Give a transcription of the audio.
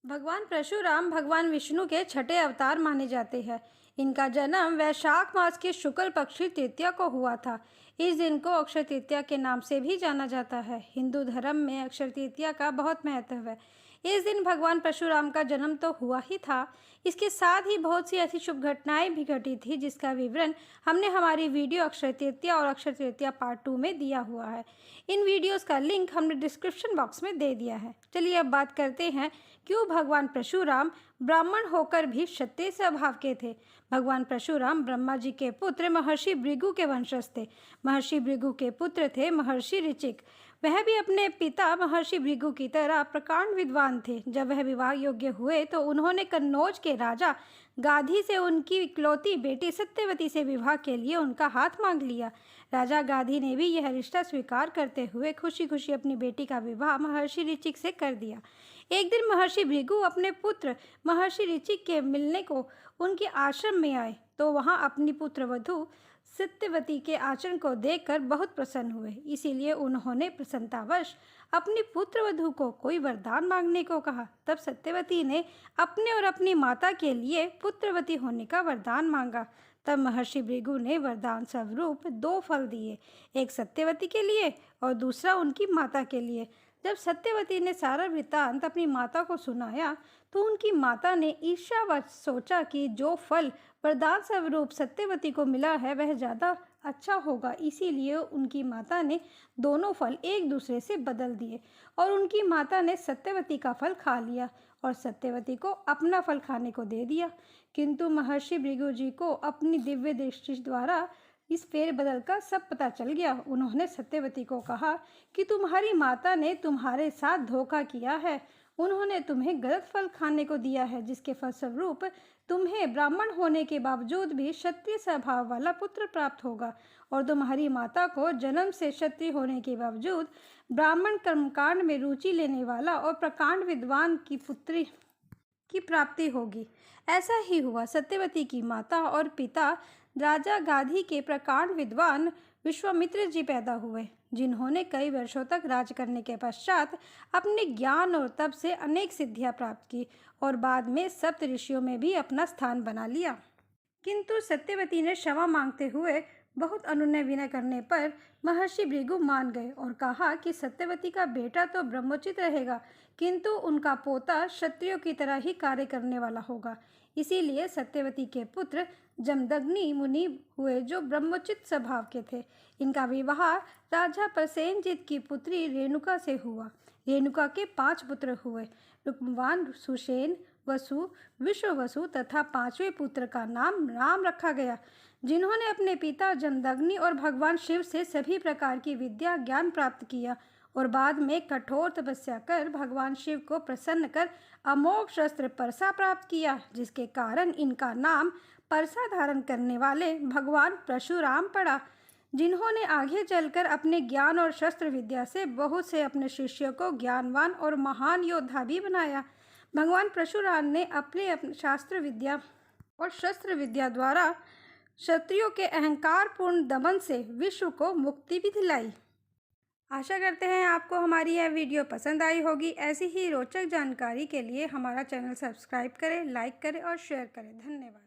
भगवान परशुराम भगवान विष्णु के छठे अवतार माने जाते हैं। इनका जन्म वैशाख मास के शुक्ल पक्ष की तृतीया को हुआ था। इस दिन को अक्षय तृतीया के नाम से भी जाना जाता है। हिंदू धर्म में अक्षय तृतीया का बहुत महत्व है। इस दिन भगवान परशुराम का जन्म तो हुआ ही था, इसके साथ ही बहुत सी ऐसी शुभ घटनाएं भी घटी थी जिसका विवरण हमने हमारी वीडियो अक्षय तृतीया और अक्षय तृतीया पार्ट 2 में दिया हुआ है। इन वीडियोस का लिंक हमने डिस्क्रिप्शन बॉक्स में दे दिया है। चलिए अब बात करते हैं क्यों भगवान परशुराम ब्राह्मण होकर भी क्षत्रिय स्वभाव के थे। भगवान परशुराम ब्रह्मा जी के पुत्र महर्षि भृगु के वंशज थे। महर्षि भृगु के पुत्र थे महर्षि ऋचिक। वह भी अपने पिता महर्षि भृगु की तरह प्रकांड विद्वान थे। जब वह विवाह योग्य हुए तो उन्होंने कन्नौज के राजा गाधी से उनकी इकलौती बेटी सत्यवती से विवाह के लिए उनका हाथ मांग लिया। राजा गाधी ने भी यह रिश्ता स्वीकार करते हुए खुशी खुशी अपनी बेटी का विवाह महर्षि ऋचिक से कर दिया। एक दिन महर्षि भृगु अपने पुत्र महर्षि ऋचिक के मिलने को उनके आश्रम में आए तो वहां अपनी पुत्रवधू सत्यवती के आचरण को देखकर बहुत प्रसन्न हुए। इसीलिए उन्होंने प्रसन्नतावश अपनी पुत्रवधू को कोई वरदान मांगने को कहा। तब सत्यवती ने अपने और अपनी माता के लिए पुत्रवती होने का वरदान मांगा। तब महर्षि भृगु ने वरदान स्वरूप 2 फल दिए, एक सत्यवती के लिए और दूसरा उनकी माता के लिए। जब सत्यवती ने सारा वृत्तांत अपनी माता को सुनाया तो उनकी माता ने ईर्ष्यावश सोचा कि जो फल वरदान स्वरूप सत्यवती को मिला है वह ज़्यादा अच्छा होगा। इसीलिए उनकी माता ने दोनों फल एक दूसरे से बदल दिए और उनकी माता ने सत्यवती का फल खा लिया और सत्यवती को अपना फल खाने को दे दिया। किंतु महर्षि भृगु जी को अपनी दिव्य दृष्टि द्वारा इस फेरबदल का सब पता चल गया। उन्होंने सत्यवती को कहा कि तुम्हारी माता ने तुम्हारे साथ धोखा किया है। उन्होंने तुम्हें गलत फल खाने को दिया है, जिसके फलस्वरूप तुम्हें ब्राह्मण होने के बावजूद भी क्षत्रिय स्वभाव वाला पुत्र प्राप्त होगा और तुम्हारी माता को जन्म से क्षत्रिय होने के बावजूद ब्राह्मण कर्मकांड में रुचि लेने वाला और प्रकांड विद्वान की पुत्री की प्राप्ति होगी। ऐसा ही हुआ। सत्यवती की माता और पिता राजा गाधी के प्रकांड विद्वान विश्वामित्र जी पैदा हुए, जिन्होंने कई वर्षों तक राज करने के पश्चात अपने ज्ञान और तप से अनेक सिद्धियां प्राप्त की और बाद में सप्त ऋषियों में भी अपना स्थान बना लिया। किंतु सत्यवती ने क्षमा मांगते हुए बहुत अनुनय विनय करने पर महर्षि भृगु मान गए और कहा कि सत्यवती का बेटा तो ब्रह्मोचित रहेगा, किंतु उनका पोता क्षत्रियों की तरह ही कार्य करने वाला होगा। इसीलिए सत्यवती के पुत्र जमदग्नि मुनि हुए, जो ब्रह्मोचित स्वभाव के थे। इनका विवाह राजा प्रसेनजित की पुत्री रेणुका से हुआ। रेणुका के 5 पुत्र हुए, रुक्मवान, सुषेण, वसु, विश्ववसु तथा 5वें पुत्र का नाम राम रखा गया, जिन्होंने अपने पिता जमदग्नि और भगवान शिव से सभी प्रकार की विद्या ज्ञान प्राप्त किया और बाद में कठोर तपस्या कर भगवान शिव को प्रसन्न कर अमोघ शस्त्र परसा प्राप्त किया, जिसके कारण इनका नाम परसा धारण करने वाले भगवान परशुराम पड़ा, जिन्होंने आगे चलकर अपने ज्ञान और शस्त्र विद्या से बहुत से अपने शिष्यों को ज्ञानवान और महान योद्धा भी बनाया। भगवान परशुराम ने अपने शास्त्र विद्या और शस्त्र विद्या द्वारा क्षत्रियों के अहंकारपूर्ण दमन से विश्व को मुक्ति भी दिलाई। आशा करते हैं आपको हमारी यह वीडियो पसंद आई होगी। ऐसी ही रोचक जानकारी के लिए हमारा चैनल सब्सक्राइब करें, लाइक करें और शेयर करें। धन्यवाद।